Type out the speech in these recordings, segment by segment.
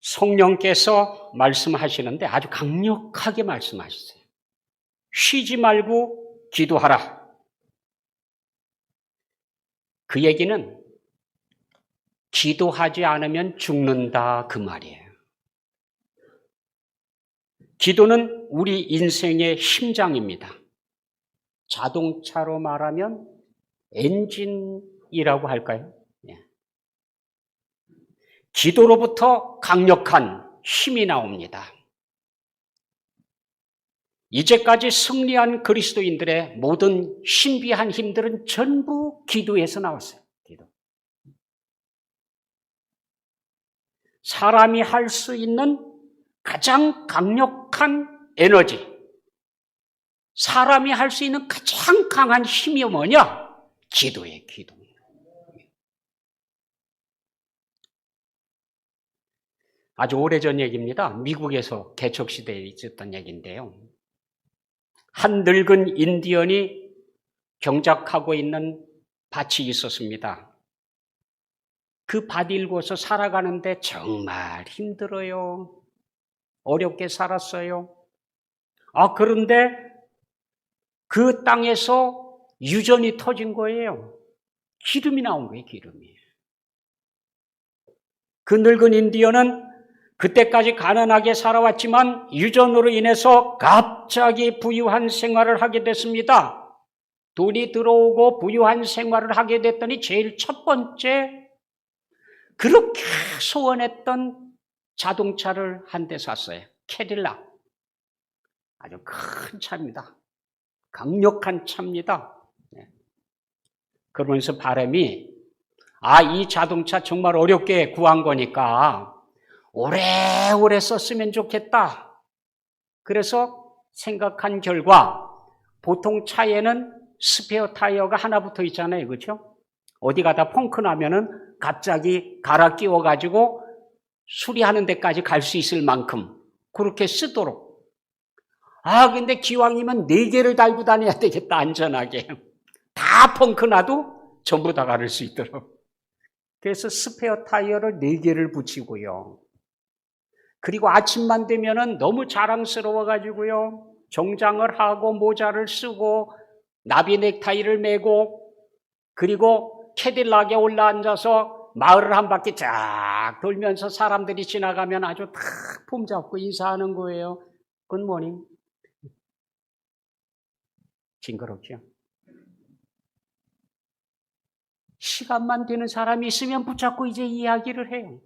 성령께서 말씀하시는데 아주 강력하게 말씀하시세요. 쉬지 말고 기도하라. 그 얘기는 기도하지 않으면 죽는다 그 말이에요. 기도는 우리 인생의 심장입니다. 자동차로 말하면 엔진이라고 할까요? 기도로부터 강력한 힘이 나옵니다. 이제까지 승리한 그리스도인들의 모든 신비한 힘들은 전부 기도에서 나왔어요. 기도. 사람이 할 수 있는 가장 강력한 에너지, 사람이 할 수 있는 가장 강한 힘이 뭐냐? 기도예요, 기도. 아주 오래전 얘기입니다. 미국에서 개척시대에 있었던 얘기인데요. 한 늙은 인디언이 경작하고 있는 밭이 있었습니다. 그 밭 일고서 살아가는데 정말 힘들어요. 어렵게 살았어요. 그런데 그 땅에서 유전이 터진 거예요. 기름이 나온 거예요, 기름이. 그 늙은 인디언은 그때까지 가난하게 살아왔지만 유전으로 인해서 갑자기 부유한 생활을 하게 됐습니다. 돈이 들어오고 부유한 생활을 하게 됐더니 제일 첫 번째 그렇게 소원했던 자동차를 한 대 샀어요. 캐딜락. 아주 큰 차입니다. 강력한 차입니다. 그러면서 바람이 이 자동차 정말 어렵게 구한 거니까 오래오래 썼으면 좋겠다. 그래서 생각한 결과 보통 차에는 스페어 타이어가 하나 붙어 있잖아요. 그렇죠? 어디 가다 펑크 나면은 갑자기 갈아 끼워가지고 수리하는 데까지 갈 수 있을 만큼 그렇게 쓰도록. 근데 기왕이면 4개를 달고 다녀야 되겠다, 안전하게. 다 펑크 나도 전부 다 가를 수 있도록. 그래서 스페어 타이어를 4개를 붙이고요. 그리고 아침만 되면은 너무 자랑스러워가지고요. 정장을 하고 모자를 쓰고 나비 넥타이를 메고 그리고 캐딜락에 올라앉아서 마을을 한 바퀴 쫙 돌면서 사람들이 지나가면 아주 탁 폼잡고 인사하는 거예요. 굿모닝. 징그럽죠? 시간만 되는 사람이 있으면 붙잡고 이제 이야기를 해요.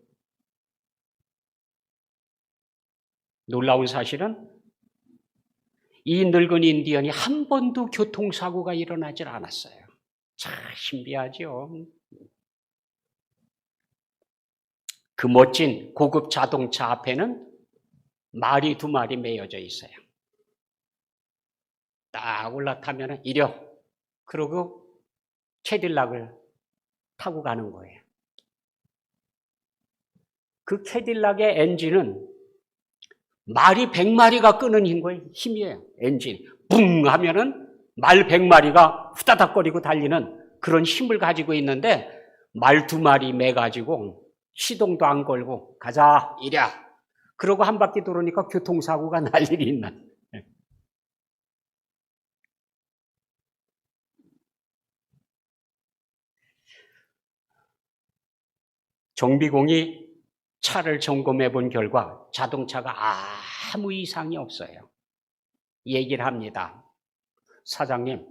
놀라운 사실은 이 늙은 인디언이 한 번도 교통사고가 일어나질 않았어요. 참 신비하죠. 그 멋진 고급 자동차 앞에는 말이 2마리 매여져 있어요. 딱 올라타면 이려. 그러고 캐딜락을 타고 가는 거예요. 그 캐딜락의 엔진은 말이 100마리가 끄는 힘이에요. 엔진. 붕 하면은 말 100마리가 후다닥거리고 달리는 그런 힘을 가지고 있는데 말 2마리 매가지고 시동도 안 걸고 가자 이랴. 그러고 한 바퀴 돌으니까 교통사고가 날 일이 있나. 정비공이 차를 점검해 본 결과 자동차가 아무 이상이 없어요. 얘기를 합니다. 사장님,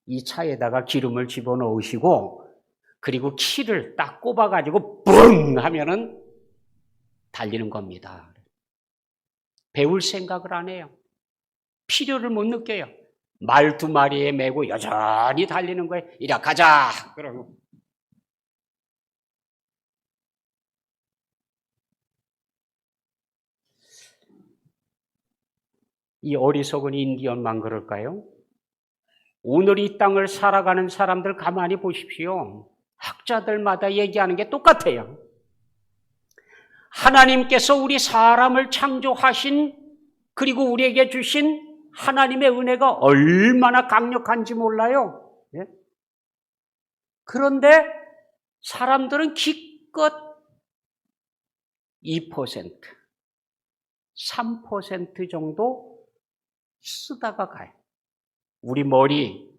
이 차에다가 기름을 집어넣으시고 그리고 키를 딱 꼽아가지고 뿡 하면은 달리는 겁니다. 배울 생각을 안 해요. 필요를 못 느껴요. 말 2마리에 메고 여전히 달리는 거예요. 이리 가자! 그러고. 이 어리석은 인디언만 그럴까요? 오늘 이 땅을 살아가는 사람들 가만히 보십시오. 학자들마다 얘기하는 게 똑같아요. 하나님께서 우리 사람을 창조하신 그리고 우리에게 주신 하나님의 은혜가 얼마나 강력한지 몰라요. 그런데 사람들은 기껏 2%, 3% 정도 쓰다가 가요. 우리 머리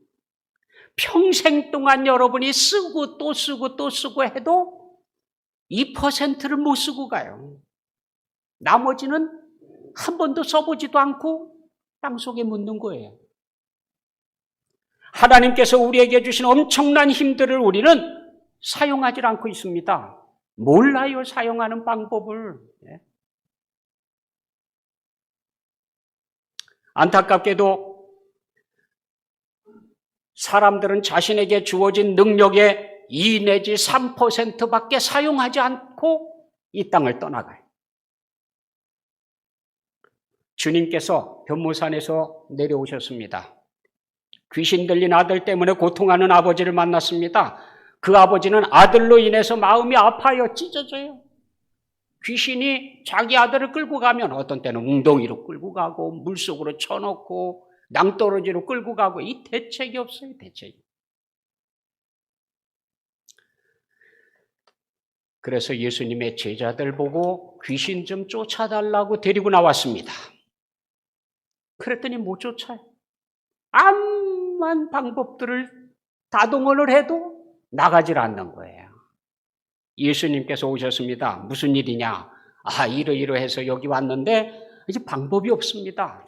평생 동안 여러분이 쓰고 또 쓰고 또 쓰고 해도 2%를 못 쓰고 가요. 나머지는 한 번도 써보지도 않고 땅속에 묻는 거예요. 하나님께서 우리에게 주신 엄청난 힘들을 우리는 사용하지 않고 있습니다. 몰라요, 사용하는 방법을. 안타깝게도 사람들은 자신에게 주어진 능력의 2 내지 3%밖에 사용하지 않고 이 땅을 떠나가요. 주님께서 변모산에서 내려오셨습니다. 귀신 들린 아들 때문에 고통하는 아버지를 만났습니다. 그 아버지는 아들로 인해서 마음이 아파요. 찢어져요. 귀신이 자기 아들을 끌고 가면 어떤 때는 웅덩이로 끌고 가고 물속으로 쳐넣고 낭떠러지로 끌고 가고 이 대책이 없어요. 대책이. 그래서 예수님의 제자들 보고 귀신 좀 쫓아달라고 데리고 나왔습니다. 그랬더니 못 쫓아요. 암만 방법들을 다동원을 해도 나가질 않는 거예요. 예수님께서 오셨습니다. 무슨 일이냐? 이러이러해서 여기 왔는데 이제 방법이 없습니다.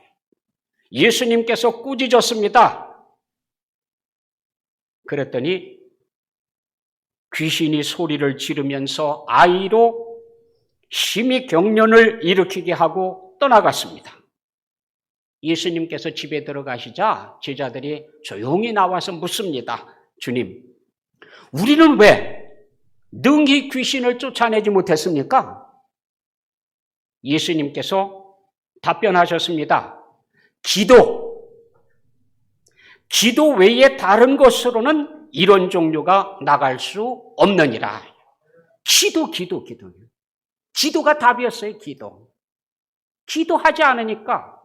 예수님께서 꾸짖었습니다. 그랬더니 귀신이 소리를 지르면서 아이로 심히 경련을 일으키게 하고 떠나갔습니다. 예수님께서 집에 들어가시자 제자들이 조용히 나와서 묻습니다. 주님, 우리는 왜 능히 귀신을 쫓아내지 못했습니까? 예수님께서 답변하셨습니다. 기도 외에 다른 것으로는 이런 종류가 나갈 수 없느니라. 기도가 답이었어요. 기도하지 않으니까,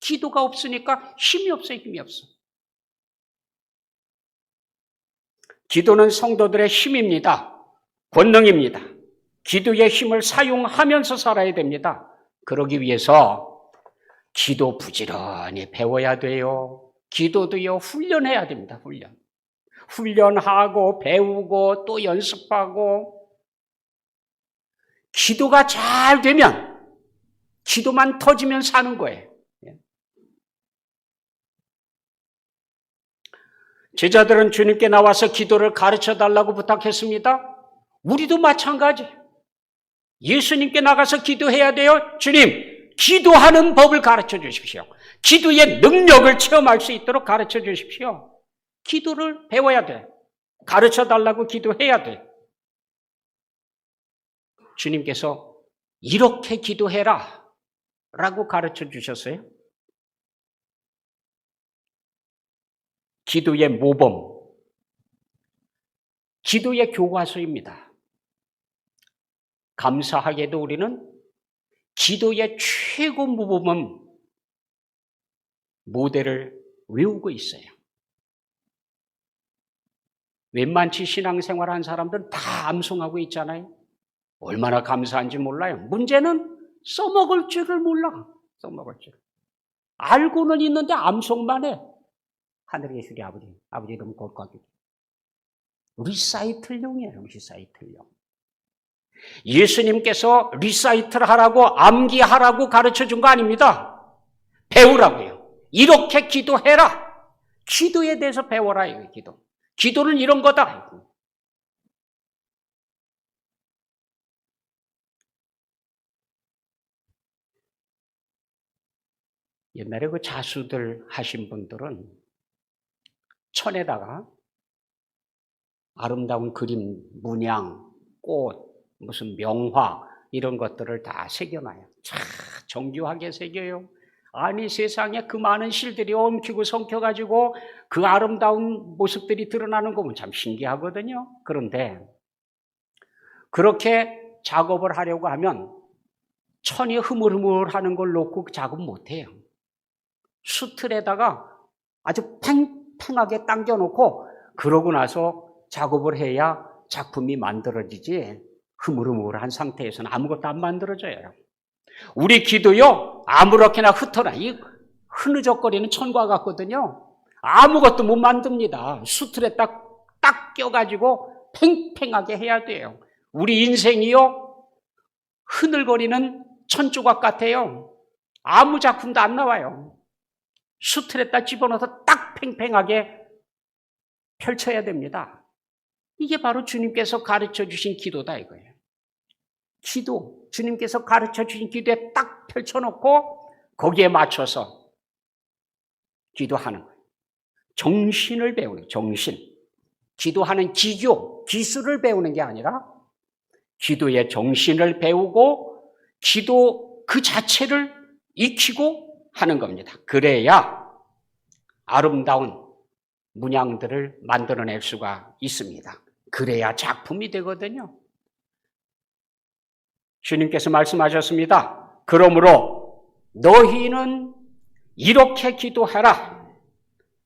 기도가 없으니까 힘이 없어요. 기도는 성도들의 힘입니다. 권능입니다. 기도의 힘을 사용하면서 살아야 됩니다. 그러기 위해서 기도 부지런히 배워야 돼요. 기도도요, 훈련해야 됩니다. 훈련하고 배우고 또 연습하고. 기도가 잘 되면, 기도만 터지면 사는 거예요. 제자들은 주님께 나와서 기도를 가르쳐달라고 부탁했습니다. 우리도 마찬가지. 예수님께 나가서 기도해야 돼요. 주님, 기도하는 법을 가르쳐 주십시오. 기도의 능력을 체험할 수 있도록 가르쳐 주십시오. 기도를 배워야 돼. 가르쳐달라고 기도해야 돼. 주님께서 이렇게 기도해라 라고 가르쳐 주셨어요. 기도의 모범, 기도의 교과서입니다. 감사하게도 우리는 기도의 최고 모범은 모델을 외우고 있어요. 웬만치 신앙생활한 사람들은 다 암송하고 있잖아요. 얼마나 감사한지 몰라요. 문제는 써먹을 줄을 몰라. 알고는 있는데 암송만 해. 하늘에 계신 아버지 이름 거룩하게. 리사이틀용이에요. 리사이틀용. 예수님께서 리사이트를 하라고 암기하라고 가르쳐준 거 아닙니다. 배우라고요. 이렇게 기도해라. 기도에 대해서 배워라. 이거 기도는 이런 거다. 옛날에 그 자수들 하신 분들은 천에다가 아름다운 그림, 문양, 꽃, 무슨 명화 이런 것들을 다 새겨놔요. 참 정교하게 새겨요. 아니 세상에 그 많은 실들이 엉키고 성켜가지고 그 아름다운 모습들이 드러나는 거 보면 참 신기하거든요. 그런데 그렇게 작업을 하려고 하면 천이 흐물흐물하는 걸 놓고 작업 못해요. 수틀에다가 아주 팽팽하게 당겨놓고 그러고 나서 작업을 해야 작품이 만들어지지. 흐물흐물한 상태에서는 아무것도 안 만들어져요. 우리 기도요, 아무렇게나 흩어라. 이 흐느적거리는 천과 같거든요. 아무것도 못 만듭니다. 수틀에 딱 껴가지고 팽팽하게 해야 돼요. 우리 인생이요, 흐늘거리는 천조각 같아요. 아무 작품도 안 나와요. 수틀에다 집어넣어서 딱 팽팽하게 펼쳐야 됩니다. 이게 바로 주님께서 가르쳐 주신 기도다 이거예요. 기도, 주님께서 가르쳐 주신 기도에 딱 펼쳐놓고 거기에 맞춰서 기도하는 거예요. 정신을 배우는, 정신. 기도하는 기술을 배우는 게 아니라 기도의 정신을 배우고 기도 그 자체를 익히고 하는 겁니다. 그래야 아름다운 문양들을 만들어낼 수가 있습니다. 그래야 작품이 되거든요. 주님께서 말씀하셨습니다. 그러므로 너희는 이렇게 기도하라.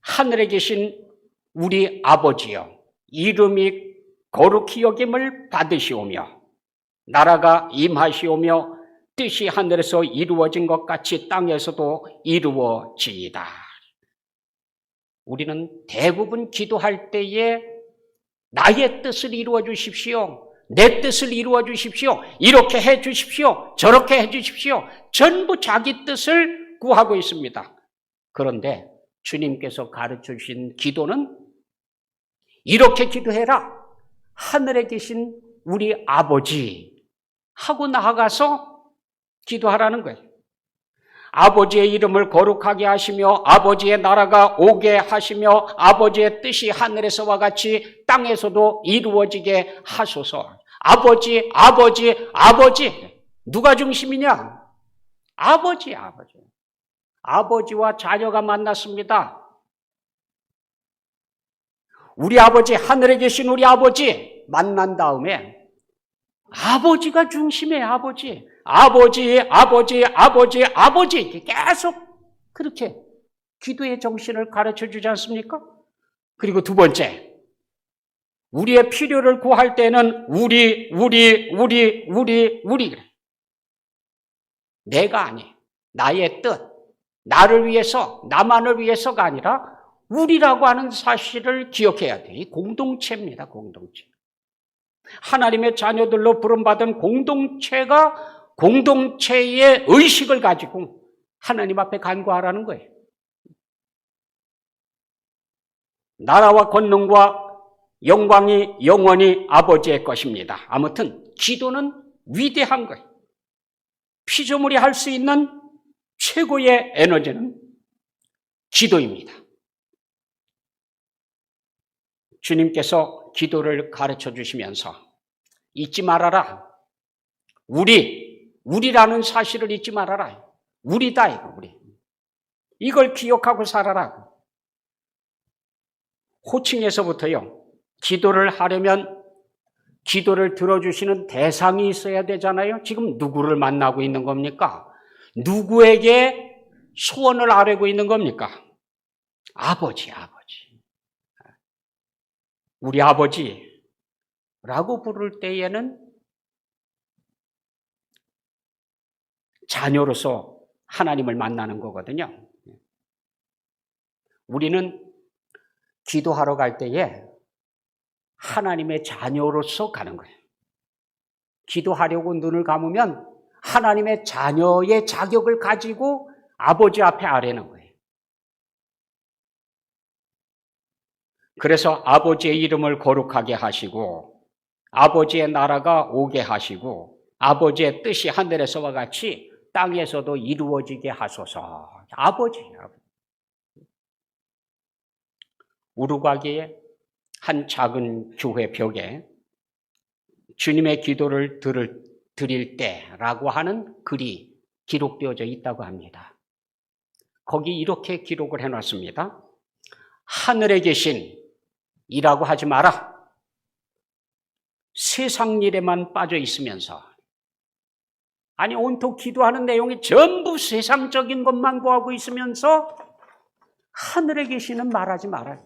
하늘에 계신 우리 아버지여, 이름이 거룩히 여김을 받으시오며 나라가 임하시오며 뜻이 하늘에서 이루어진 것 같이 땅에서도 이루어지이다. 우리는 대부분 기도할 때에 나의 뜻을 이루어 주십시오. 내 뜻을 이루어 주십시오. 이렇게 해 주십시오. 저렇게 해 주십시오. 전부 자기 뜻을 구하고 있습니다. 그런데 주님께서 가르쳐 주신 기도는 이렇게 기도해라. 하늘에 계신 우리 아버지 하고 나아가서 기도하라는 거예요. 아버지의 이름을 거룩하게 하시며 아버지의 나라가 오게 하시며 아버지의 뜻이 하늘에서와 같이 땅에서도 이루어지게 하소서. 아버지, 아버지, 아버지. 누가 중심이냐? 아버지, 아버지. 아버지와 자녀가 만났습니다. 우리 아버지, 하늘에 계신 우리 아버지 만난 다음에 아버지가 중심이에요, 아버지. 아버지, 아버지, 아버지, 아버지. 계속 그렇게 기도의 정신을 가르쳐 주지 않습니까? 그리고 두 번째, 우리의 필요를 구할 때는 우리. 내가 아니, 나의 뜻, 나를 위해서, 나만을 위해서가 아니라 우리라고 하는 사실을 기억해야 돼. 이 공동체입니다, 공동체. 하나님의 자녀들로 부름받은 공동체가 공동체의 의식을 가지고 하나님 앞에 간구하라는 거예요. 나라와 권능과 영광이 영원히 아버지의 것입니다. 아무튼 기도는 위대한 거예요. 피조물이 할 수 있는 최고의 에너지는 기도입니다. 주님께서 기도를 가르쳐 주시면서 잊지 말아라. 우리라는 사실을 잊지 말아라. 우리다, 이거, 우리. 이걸 기억하고 살아라. 호칭에서부터요, 기도를 하려면 기도를 들어주시는 대상이 있어야 되잖아요. 지금 누구를 만나고 있는 겁니까? 누구에게 소원을 아뢰고 있는 겁니까? 아버지, 아버지. 우리 아버지라고 부를 때에는 자녀로서 하나님을 만나는 거거든요. 우리는 기도하러 갈 때에 하나님의 자녀로서 가는 거예요. 기도하려고 눈을 감으면 하나님의 자녀의 자격을 가지고 아버지 앞에 아뢰는 거예요. 그래서 아버지의 이름을 거룩하게 하시고 아버지의 나라가 오게 하시고 아버지의 뜻이 하늘에서와 같이 땅에서도 이루어지게 하소서. 아버지. 우루과이의 한 작은 교회 벽에 주님의 기도를 드릴 때라고 하는 글이 기록되어져 있다고 합니다. 거기 이렇게 기록을 해놨습니다. 하늘에 계신 이라고 하지 마라. 세상 일에만 빠져 있으면서, 아니 온통 기도하는 내용이 전부 세상적인 것만 구하고 있으면서 하늘에 계시는 말하지 마라.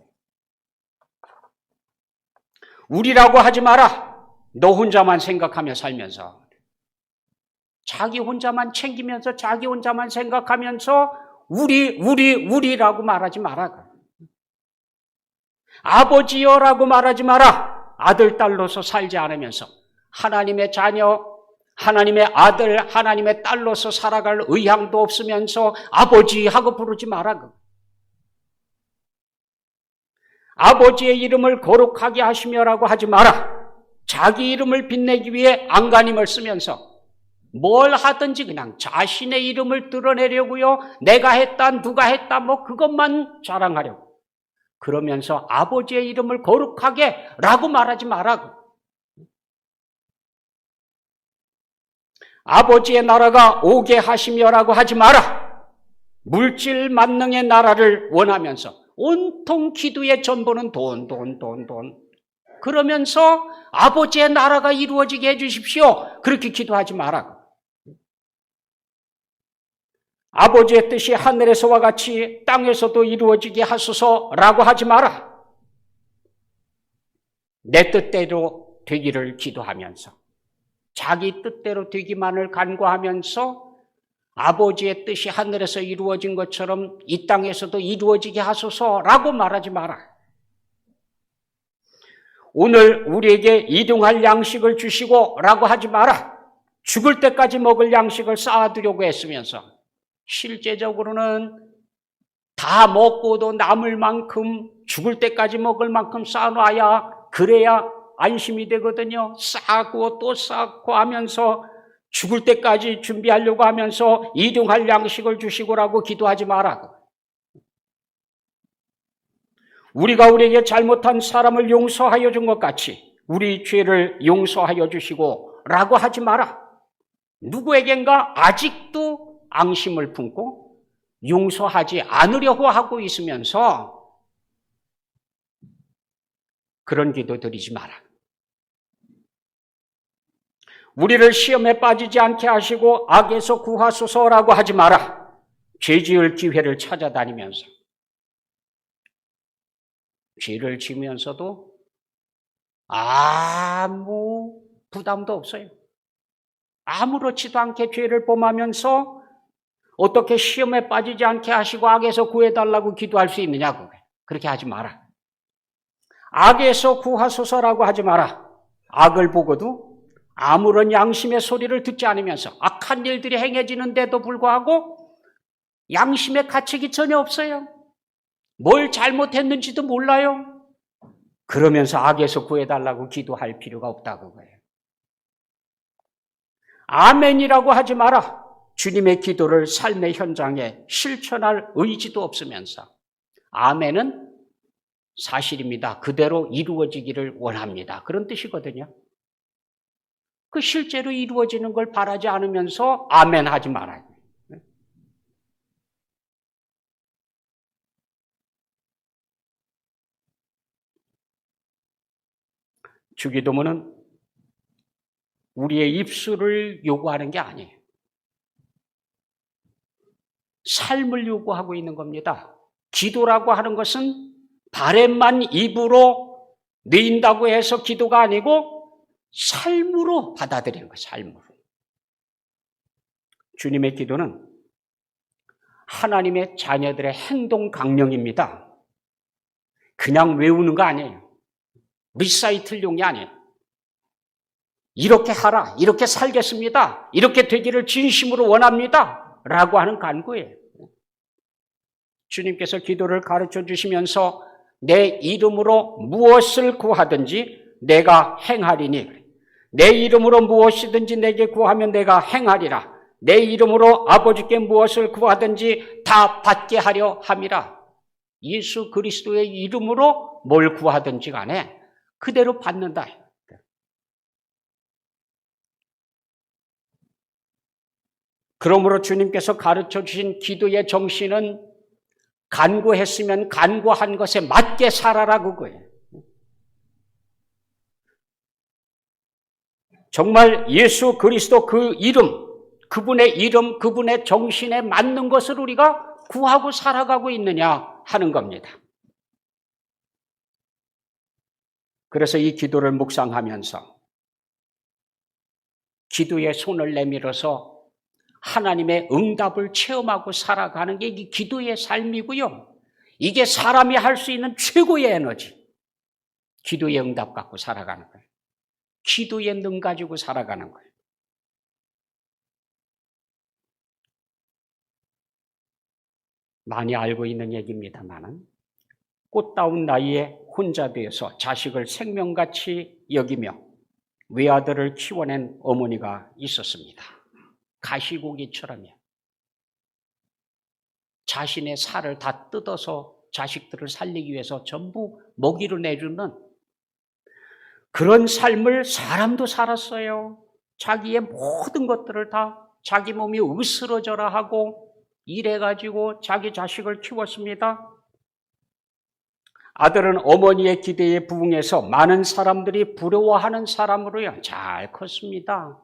우리라고 하지 마라. 너 혼자만 생각하며 살면서, 자기 혼자만 챙기면서 자기 혼자만 생각하면서 우리라고 말하지 마라. 아버지여라고 말하지 마라. 아들, 딸로서 살지 않으면서 하나님의 자녀, 하나님의 아들, 하나님의 딸로서 살아갈 의향도 없으면서 아버지하고 부르지 마라. 아버지의 이름을 거룩하게 하시며라고 하지 마라. 자기 이름을 빛내기 위해 안간힘을 쓰면서 뭘 하든지 그냥 자신의 이름을 드러내려고요. 내가 했다, 누가 했다, 뭐 그것만 자랑하려고. 그러면서 아버지의 이름을 거룩하게 라고 말하지 마라. 아버지의 나라가 오게 하시며라고 하지 마라. 물질 만능의 나라를 원하면서 온통 기도의 전부는 돈. 그러면서 아버지의 나라가 이루어지게 해주십시오. 그렇게 기도하지 마라. 아버지의 뜻이 하늘에서와 같이 땅에서도 이루어지게 하소서라고 하지 마라. 내 뜻대로 되기를 기도하면서 자기 뜻대로 되기만을 간구하면서 아버지의 뜻이 하늘에서 이루어진 것처럼 이 땅에서도 이루어지게 하소서라고 말하지 마라. 오늘 우리에게 일용할 양식을 주시고 라고 하지 마라. 죽을 때까지 먹을 양식을 쌓아두려고 했으면서 실제적으로는 다 먹고도 남을 만큼 죽을 때까지 먹을 만큼 쌓아놔야 그래야 안심이 되거든요. 쌓고 또 쌓고 하면서 죽을 때까지 준비하려고 하면서 일용할 양식을 주시고라고 기도하지 마라. 우리가 우리에게 잘못한 사람을 용서하여 준 것 같이 우리 죄를 용서하여 주시고 라고 하지 마라. 누구에겐가 아직도 앙심을 품고 용서하지 않으려고 하고 있으면서 그런 기도 드리지 마라. 우리를 시험에 빠지지 않게 하시고 악에서 구하소서라고 하지 마라. 죄 지을 기회를 찾아다니면서 죄를 지면서도 아무 부담도 없어요. 아무렇지도 않게 죄를 범하면서 어떻게 시험에 빠지지 않게 하시고 악에서 구해달라고 기도할 수 있느냐고. 그렇게 하지 마라. 악에서 구하소서라고 하지 마라. 악을 보고도 아무런 양심의 소리를 듣지 않으면서 악한 일들이 행해지는데도 불구하고 양심의 가책이 전혀 없어요. 뭘 잘못했는지도 몰라요. 그러면서 악에서 구해달라고 기도할 필요가 없다고 거예요. 아멘이라고 하지 마라. 주님의 기도를 삶의 현장에 실천할 의지도 없으면서 아멘은 사실입니다. 그대로 이루어지기를 원합니다. 그런 뜻이거든요. 그 실제로 이루어지는 걸 바라지 않으면서 아멘 하지 말아요. 주기도문은 우리의 입술을 요구하는 게 아니에요. 삶을 요구하고 있는 겁니다. 기도라고 하는 것은 바램만 입으로 내인다고 해서 기도가 아니고 삶으로 받아들이는 거예요. 삶으로. 주님의 기도는 하나님의 자녀들의 행동 강령입니다. 그냥 외우는 거 아니에요. 리사이틀용이 아니에요. 이렇게 하라, 이렇게 살겠습니다, 이렇게 되기를 진심으로 원합니다 라고 하는 간구예요. 주님께서 기도를 가르쳐 주시면서 내 이름으로 무엇을 구하든지 내가 행하리니, 내 이름으로 무엇이든지 내게 구하면 내가 행하리라, 내 이름으로 아버지께 무엇을 구하든지 다 받게 하려 함이라. 예수 그리스도의 이름으로 뭘 구하든지 간에 그대로 받는다. 그러므로 주님께서 가르쳐 주신 기도의 정신은 간구했으면 간구한 것에 맞게 살아라 그거예요. 정말 예수 그리스도 그 이름, 그분의 정신에 맞는 것을 우리가 구하고 살아가고 있느냐 하는 겁니다. 그래서 이 기도를 묵상하면서 기도에 손을 내밀어서 하나님의 응답을 체험하고 살아가는 게 이 기도의 삶이고요. 이게 사람이 할 수 있는 최고의 에너지. 기도의 응답 갖고 살아가는 거예요. 기도의 능 가지고 살아가는 거예요. 많이 알고 있는 얘기입니다만은 꽃다운 나이에 혼자 되어서 자식을 생명같이 여기며 외아들을 키워낸 어머니가 있었습니다. 가시고기처럼요. 자신의 살을 다 뜯어서 자식들을 살리기 위해서 전부 먹이로 내주는 그런 삶을 사람도 살았어요. 자기의 모든 것들을 다 자기 몸이 으스러져라 하고 일해가지고 자기 자식을 키웠습니다. 아들은 어머니의 기대에 부응해서 많은 사람들이 부러워하는 사람으로요 잘 컸습니다.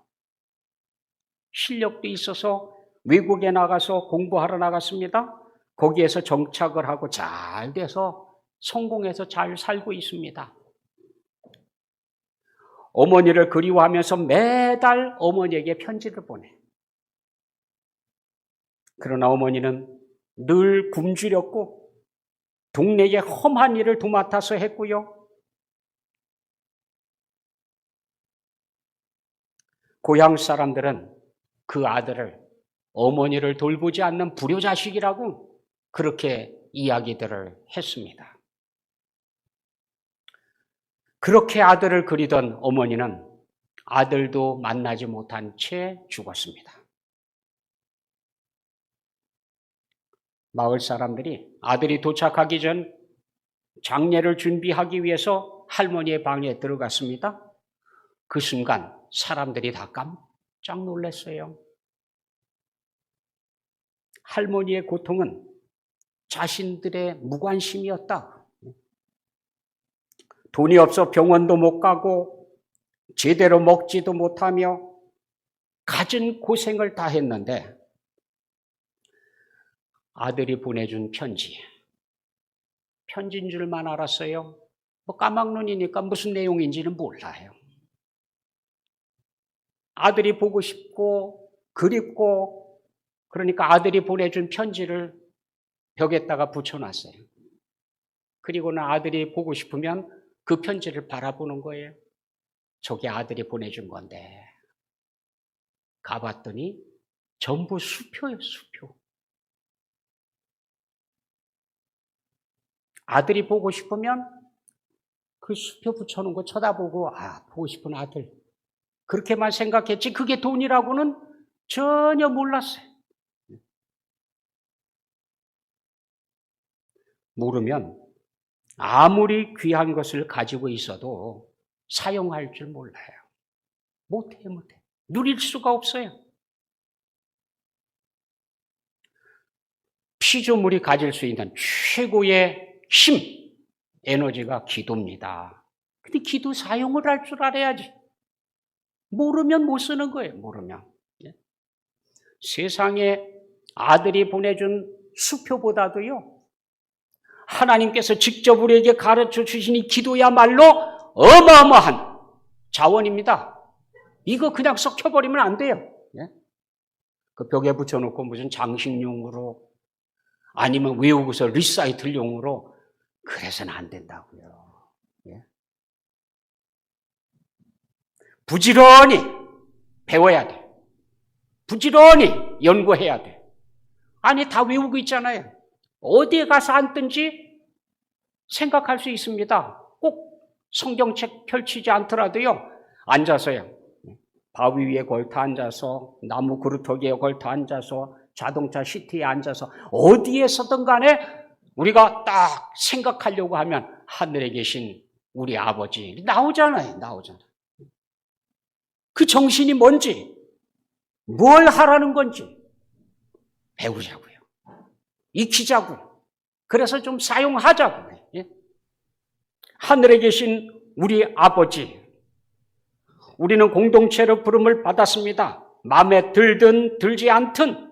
실력도 있어서 외국에 나가서 공부하러 나갔습니다. 거기에서 정착을 하고 잘 돼서 성공해서 잘 살고 있습니다. 어머니를 그리워하면서 매달 어머니에게 편지를 보내. 그러나 어머니는 늘 굶주렸고 동네의 험한 일을 도맡아서 했고요. 고향 사람들은 그 아들을 어머니를 돌보지 않는 불효자식이라고 그렇게 이야기들을 했습니다. 그렇게 아들을 그리던 어머니는 아들도 만나지 못한 채 죽었습니다. 마을 사람들이 아들이 도착하기 전 장례를 준비하기 위해서 할머니의 방에 들어갔습니다. 그 순간 사람들이 다 깜짝 놀랐어요. 할머니의 고통은 자신들의 무관심이었다. 돈이 없어 병원도 못 가고 제대로 먹지도 못하며 갖은 고생을 다 했는데 아들이 보내준 편지인 줄만 알았어요. 까막눈이니까 무슨 내용인지는 몰라요. 아들이 보고 싶고 그립고 그러니까 아들이 보내준 편지를 벽에다가 붙여놨어요. 그리고는 아들이 보고 싶으면 그 편지를 바라보는 거예요. 저게 아들이 보내준 건데. 가봤더니 전부 수표예요, 수표. 아들이 보고 싶으면 그 수표 붙여놓은 거 쳐다보고 보고 싶은 아들. 그렇게만 생각했지 그게 돈이라고는 전혀 몰랐어요. 모르면 아무리 귀한 것을 가지고 있어도 사용할 줄 몰라요. 못해. 누릴 수가 없어요. 피조물이 가질 수 있는 최고의 힘, 에너지가 기도입니다. 근데 기도 사용을 할 줄 알아야지. 모르면 못 쓰는 거예요, 모르면. 세상에 아들이 보내준 수표보다도요, 하나님께서 직접 우리에게 가르쳐 주신 이 기도야말로 어마어마한 자원입니다. 이거 그냥 썩혀버리면 안 돼요. 그 벽에 붙여놓고 무슨 장식용으로 아니면 외우고서 리사이틀용으로 그래서는 안 된다고요. 부지런히 배워야 돼. 부지런히 연구해야 돼. 아니 다 외우고 있잖아요. 어디에 가서 앉든지 생각할 수 있습니다. 꼭 성경책 펼치지 않더라도요. 앉아서요. 바위 위에 걸터 앉아서 나무 그루터기에 걸터 앉아서 자동차 시트에 앉아서 어디에서든 간에 우리가 딱 생각하려고 하면 하늘에 계신 우리 아버지 나오잖아요. 그 정신이 뭔지 뭘 하라는 건지 배우자고요. 익히자고. 그래서 좀 사용하자고. 하늘에 계신 우리 아버지. 우리는 공동체로 부름을 받았습니다. 마음에 들든 들지 않든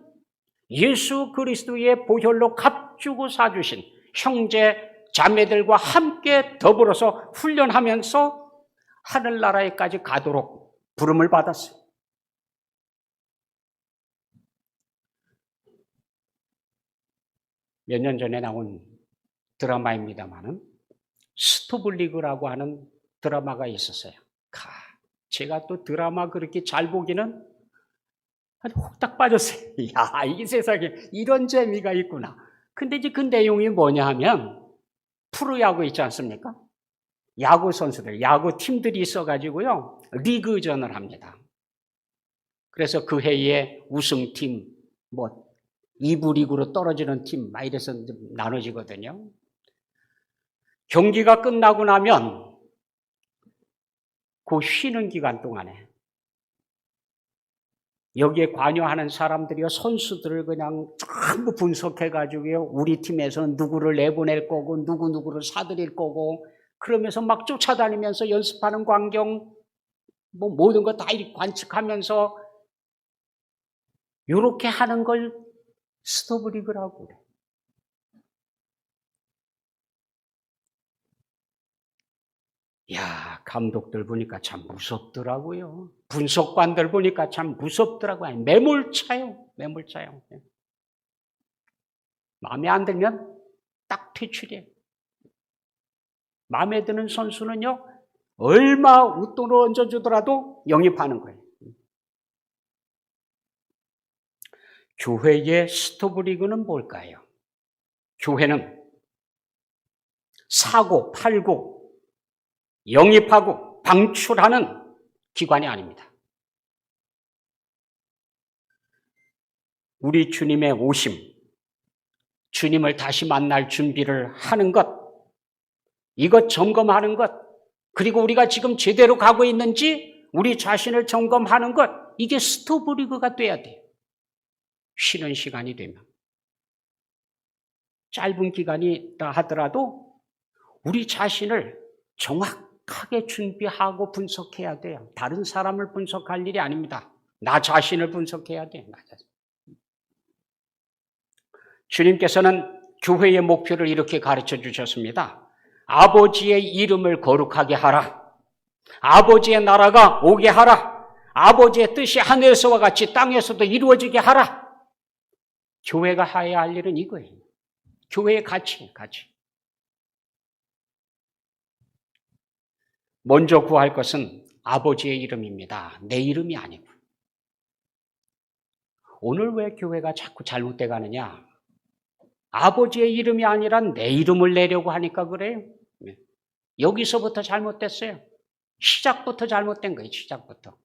예수 그리스도의 보혈로 값주고 사주신 형제 자매들과 함께 더불어서 훈련하면서 하늘나라에까지 가도록 부름을 받았어요. 몇 년 전에 나온 드라마입니다만은 스토블리그라고 하는 드라마가 있었어요. 제가 또 드라마 그렇게 잘 보기는 아주 홀딱 빠졌어요. 야, 이 세상에 이런 재미가 있구나. 근데 이제 그 내용이 뭐냐 하면 프로야구 있지 않습니까? 야구 선수들, 야구 팀들이 있어가지고요, 리그전을 합니다. 그래서 그 해에 우승팀, 2부 리그로 떨어지는 팀, 막 이래서 나눠지거든요. 경기가 끝나고 나면 그 쉬는 기간 동안에 여기에 관여하는 사람들이요, 선수들을 그냥 전부 분석해가지고요, 우리 팀에서는 누구를 내보낼 거고, 누구를 사들일 거고, 그러면서 막 쫓아다니면서 연습하는 광경, 모든 거 다 관측하면서, 이렇게 하는 걸 스토브리그라고 그래. 야, 감독들 보니까 참 무섭더라고요. 분석관들 보니까 참 무섭더라고요. 매몰차요. 마음에 안 들면 딱 퇴출이에요. 마음에 드는 선수는요, 얼마 웃돈을 얹어주더라도 영입하는 거예요. 교회의 스토브리그는 뭘까요? 교회는 사고, 팔고, 영입하고 방출하는 기관이 아닙니다. 우리 주님의 오심, 주님을 다시 만날 준비를 하는 것, 이것 점검하는 것, 그리고 우리가 지금 제대로 가고 있는지 우리 자신을 점검하는 것, 이게 스토브리그가 돼야 돼요. 쉬는 시간이 되면. 짧은 기간이다 하더라도 우리 자신을 정확하게 준비하고 분석해야 돼요. 다른 사람을 분석할 일이 아닙니다. 나 자신을 분석해야 돼요. 나 자신. 주님께서는 교회의 목표를 이렇게 가르쳐 주셨습니다. 아버지의 이름을 거룩하게 하라. 아버지의 나라가 오게 하라. 아버지의 뜻이 하늘에서와 같이 땅에서도 이루어지게 하라. 교회가 해야 할 일은 이거예요. 교회의 가치. 먼저 구할 것은 아버지의 이름입니다. 내 이름이 아니고. 오늘 왜 교회가 자꾸 잘못돼 가느냐? 아버지의 이름이 아니라 내 이름을 내려고 하니까 그래요. 여기서부터 잘못됐어요. 시작부터 잘못된 거예요. 시작부터.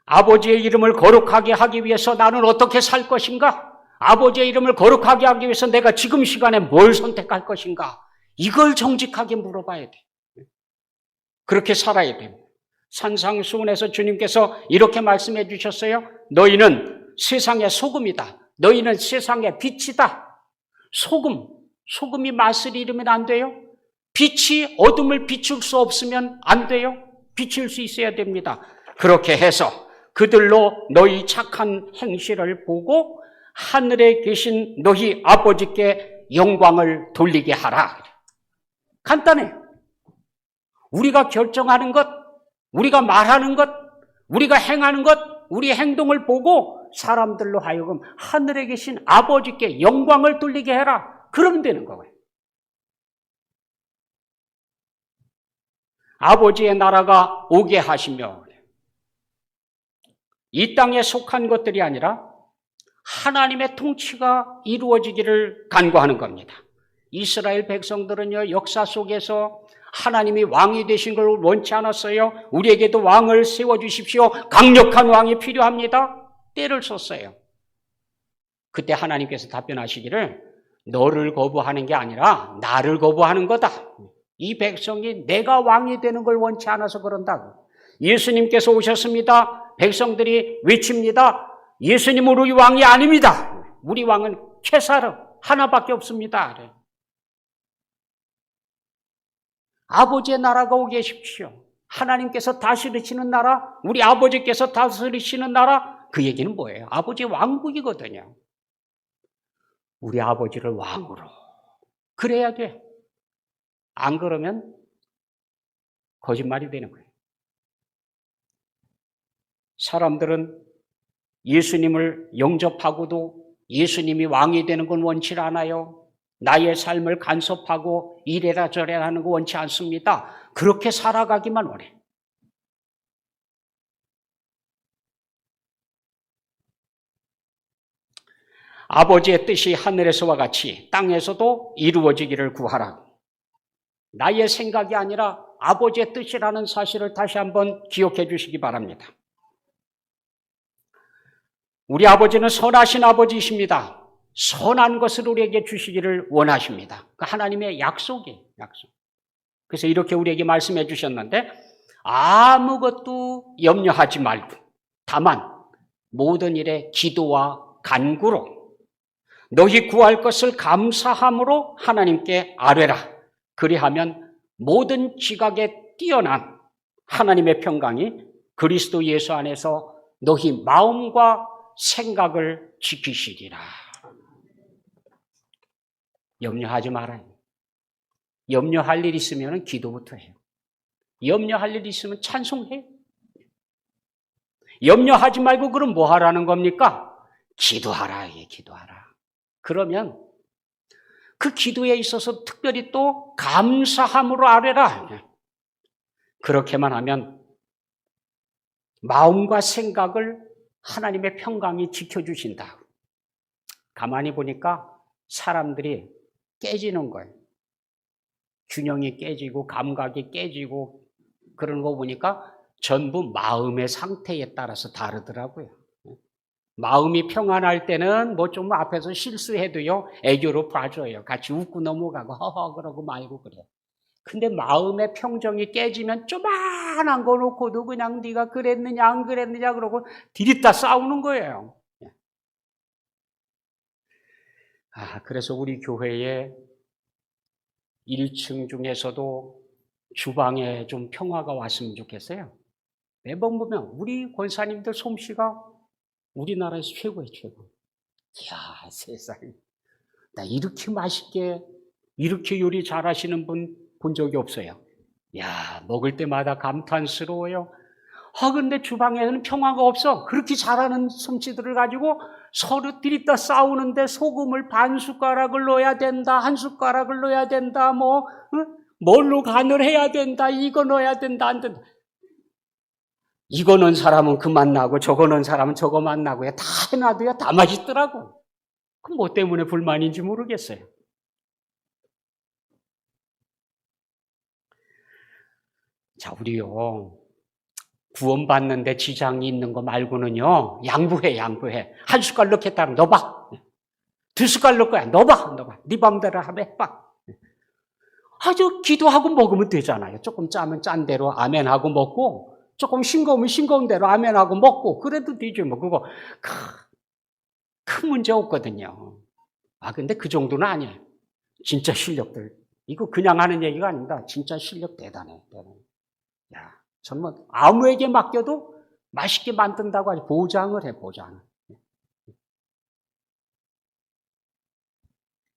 아버지의 이름을 거룩하게 하기 위해서 나는 어떻게 살 것인가? 아버지의 이름을 거룩하게 하기 위해서 내가 지금 시간에 뭘 선택할 것인가? 이걸 정직하게 물어봐야 돼. 그렇게 살아야 됩니다. 산상수훈에서 주님께서 이렇게 말씀해 주셨어요. 너희는 세상의 소금이다. 너희는 세상의 빛이다. 소금이 맛을 잃으면 안 돼요. 빛이 어둠을 비출 수 없으면 안 돼요. 비칠 수 있어야 됩니다. 그렇게 해서 그들로 너희 착한 행실을 보고 하늘에 계신 너희 아버지께 영광을 돌리게 하라. 간단해. 우리가 결정하는 것, 우리가 말하는 것, 우리가 행하는 것, 우리의 행동을 보고 사람들로 하여금 하늘에 계신 아버지께 영광을 돌리게 해라. 그러면 되는 거예요. 아버지의 나라가 오게 하시며 이 땅에 속한 것들이 아니라 하나님의 통치가 이루어지기를 간구하는 겁니다. 이스라엘 백성들은요, 역사 속에서 하나님이 왕이 되신 걸 원치 않았어요. 우리에게도 왕을 세워주십시오. 강력한 왕이 필요합니다. 때를 썼어요. 그때 하나님께서 답변하시기를 너를 거부하는 게 아니라 나를 거부하는 거다. 이 백성이 내가 왕이 되는 걸 원치 않아서 그런다고. 예수님께서 오셨습니다. 백성들이 외칩니다. 예수님은 우리 왕이 아닙니다. 우리 왕은 케사르 하나밖에 없습니다. 아버지의 나라가 오게 하십시오. 하나님께서 다스리시는 나라, 우리 아버지께서 다스리시는 나라, 그 얘기는 뭐예요? 아버지의 왕국이거든요. 우리 아버지를 왕으로. 그래야 돼. 안 그러면 거짓말이 되는 거예요. 사람들은 예수님을 영접하고도 예수님이 왕이 되는 건 원치 않아요. 나의 삶을 간섭하고 이래라 저래라 하는 거 원치 않습니다. 그렇게 살아가기만 원해. 아버지의 뜻이 하늘에서와 같이 땅에서도 이루어지기를 구하라. 나의 생각이 아니라 아버지의 뜻이라는 사실을 다시 한번 기억해 주시기 바랍니다. 우리 아버지는 선하신 아버지이십니다. 선한 것을 우리에게 주시기를 원하십니다. 그 하나님의 약속이에요. 약속. 그래서 이렇게 우리에게 말씀해 주셨는데 아무것도 염려하지 말고 다만 모든 일에 기도와 간구로 너희 구할 것을 감사함으로 하나님께 아뢰라. 그리하면 모든 지각에 뛰어난 하나님의 평강이 그리스도 예수 안에서 너희 마음과 생각을 지키시리라. 염려하지 말아요. 염려할 일 있으면 기도부터 해요. 염려할 일 있으면 찬송해요. 염려하지 말고 그럼 뭐 하라는 겁니까? 기도하라. 기도하라. 그러면 그 기도에 있어서 특별히 또 감사함으로 아뢰라. 그렇게만 하면 마음과 생각을 하나님의 평강이 지켜주신다. 가만히 보니까 사람들이 깨지는 거예요. 균형이 깨지고 감각이 깨지고 그런 거 보니까 전부 마음의 상태에 따라서 다르더라고요. 마음이 평안할 때는 뭐 좀 앞에서 실수해도요 애교로 봐줘요. 같이 웃고 넘어가고 허허 그러고 말고 그래요. 근데 마음의 평정이 깨지면 조만한 거 놓고도 그냥 네가 그랬느냐 안 그랬느냐 그러고 디리다 싸우는 거예요. 그래서 우리 교회에 1층 중에서도 주방에 좀 평화가 왔으면 좋겠어요. 매번 보면 우리 권사님들 솜씨가 우리나라에서 최고예요, 최고. 이야, 세상에. 나 이렇게 맛있게, 이렇게 요리 잘하시는 분 본 적이 없어요. 야, 먹을 때마다 감탄스러워요. 근데 주방에는 평화가 없어. 그렇게 잘하는 솜씨들을 가지고 서로 들이다 싸우는데 소금을 반 숟가락을 넣어야 된다, 한 숟가락을 넣어야 된다, 뭘로 간을 해야 된다, 이거 넣어야 된다, 안 된다. 이거 넣은 사람은 그 맛 나고 저거 넣은 사람은 저거 맛 나고요. 다 해놔도요 다 맛있더라고. 그럼 뭐 때문에 불만인지 모르겠어요. 자, 우리요 구원받는데 지장이 있는 거 말고는요 양보해. 한 숟갈 넣겠다면 넣어봐. 2숟갈 넣을 거야. 넣어봐. 네 맘대로 하면 해봐. 아주 기도하고 먹으면 되잖아요. 조금 짜면 짠 대로 아멘하고 먹고 조금 싱거우면 싱거운 대로 아멘하고 먹고 그래도 되죠. 뭐 그거 큰 문제 없거든요. 근데 그 정도는 아니에요. 진짜 실력들. 이거 그냥 하는 얘기가 아닙니다. 진짜 실력 대단해. 야, 정말 아무에게 맡겨도 맛있게 만든다고 하지 보장을 해, 보장을.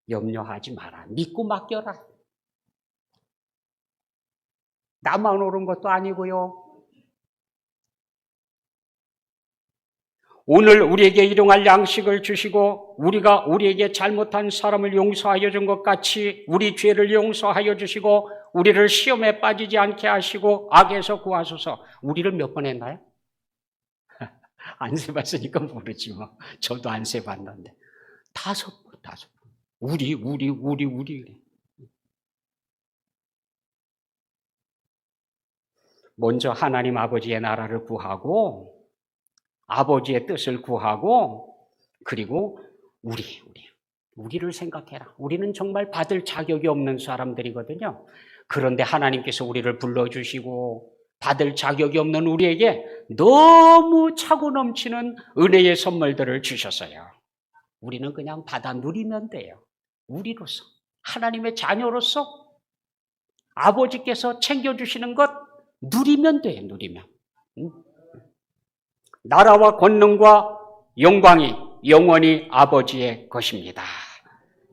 염려하지 마라. 믿고 맡겨라. 나만 오른 것도 아니고요. 오늘 우리에게 일용할 양식을 주시고 우리가 우리에게 잘못한 사람을 용서하여 준 것 같이 우리 죄를 용서하여 주시고 우리를 시험에 빠지지 않게 하시고 악에서 구하소서. 우리를 몇 번 했나요? 안 세봤으니까 모르지 뭐. 저도 안 세봤는데 5번. 우리. 먼저 하나님 아버지의 나라를 구하고 아버지의 뜻을 구하고 그리고 우리를 생각해라. 우리는 정말 받을 자격이 없는 사람들이거든요. 그런데 하나님께서 우리를 불러주시고 받을 자격이 없는 우리에게 너무 차고 넘치는 은혜의 선물들을 주셨어요. 우리는 그냥 받아 누리면 돼요. 우리로서 하나님의 자녀로서 아버지께서 챙겨주시는 것 누리면 돼요. 누리면. 나라와 권능과 영광이 영원히 아버지의 것입니다.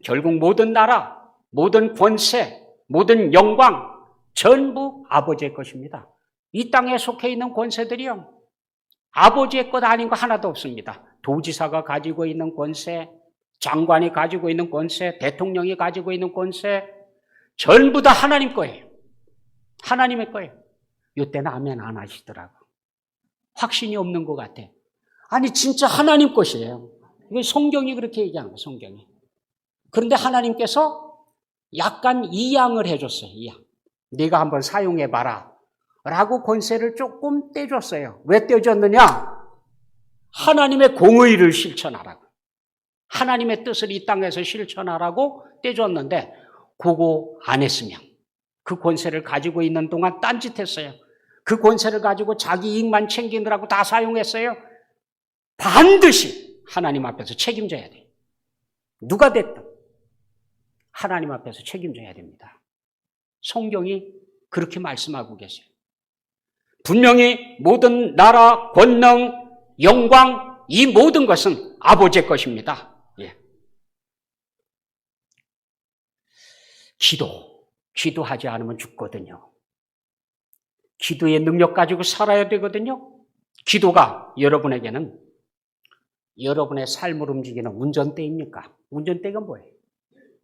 결국 모든 나라, 모든 권세, 모든 영광 전부 아버지의 것입니다. 이 땅에 속해 있는 권세들이요 아버지의 것 아닌 거 하나도 없습니다. 도지사가 가지고 있는 권세, 장관이 가지고 있는 권세, 대통령이 가지고 있는 권세, 전부 다 하나님 거예요. 하나님의 거예요. 이때는 아멘 안 하시더라고. 확신이 없는 것 같아. 아니 진짜 하나님 것이에요. 이거 성경이 그렇게 얘기하는 거예요. 성경이. 그런데 하나님께서 약간 이양을 해줬어요. 이양. 네가 한번 사용해봐라 라고 권세를 조금 떼줬어요. 왜 떼줬느냐? 하나님의 공의를 실천하라고. 하나님의 뜻을 이 땅에서 실천하라고 떼줬는데 그거 안 했으면 그 권세를 가지고 있는 동안 딴짓했어요. 그 권세를 가지고 자기 이익만 챙기느라고 다 사용했어요. 반드시 하나님 앞에서 책임져야 돼요. 누가 됐든 하나님 앞에서 책임져야 됩니다. 성경이 그렇게 말씀하고 계세요. 분명히 모든 나라, 권능, 영광, 이 모든 것은 아버지의 것입니다. 예. 기도하지 않으면 죽거든요. 기도의 능력 가지고 살아야 되거든요. 기도가 여러분에게는 여러분의 삶을 움직이는 운전대입니까? 운전대가 뭐예요?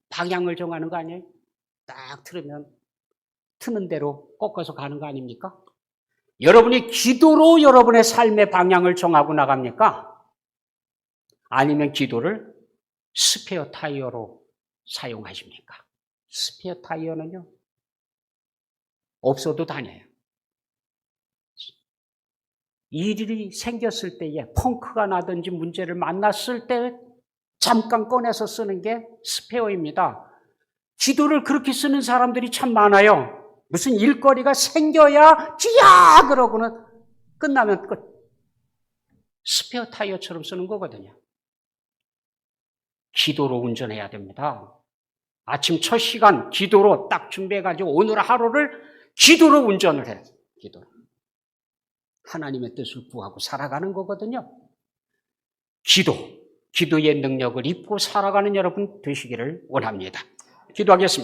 방향을 정하는 거 아니에요? 딱 틀으면 트는 대로 꺾어서 가는 거 아닙니까? 여러분이 기도로 여러분의 삶의 방향을 정하고 나갑니까? 아니면 기도를 스페어 타이어로 사용하십니까? 스페어 타이어는요, 없어도 다녀요. 일이 생겼을 때에 펑크가 나든지 문제를 만났을 때 잠깐 꺼내서 쓰는 게 스페어입니다. 기도를 그렇게 쓰는 사람들이 참 많아요. 무슨 일거리가 생겨야 찌야 그러고는 끝나면 끝. 스페어 타이어처럼 쓰는 거거든요. 기도로 운전해야 됩니다. 아침 첫 시간 기도로 딱 준비해가지고 오늘 하루를 기도로 운전을 해요. 기도로. 하나님의 뜻을 구하고 살아가는 거거든요. 기도의 능력을 입고 살아가는 여러분 되시기를 원합니다. 기도하겠습니다.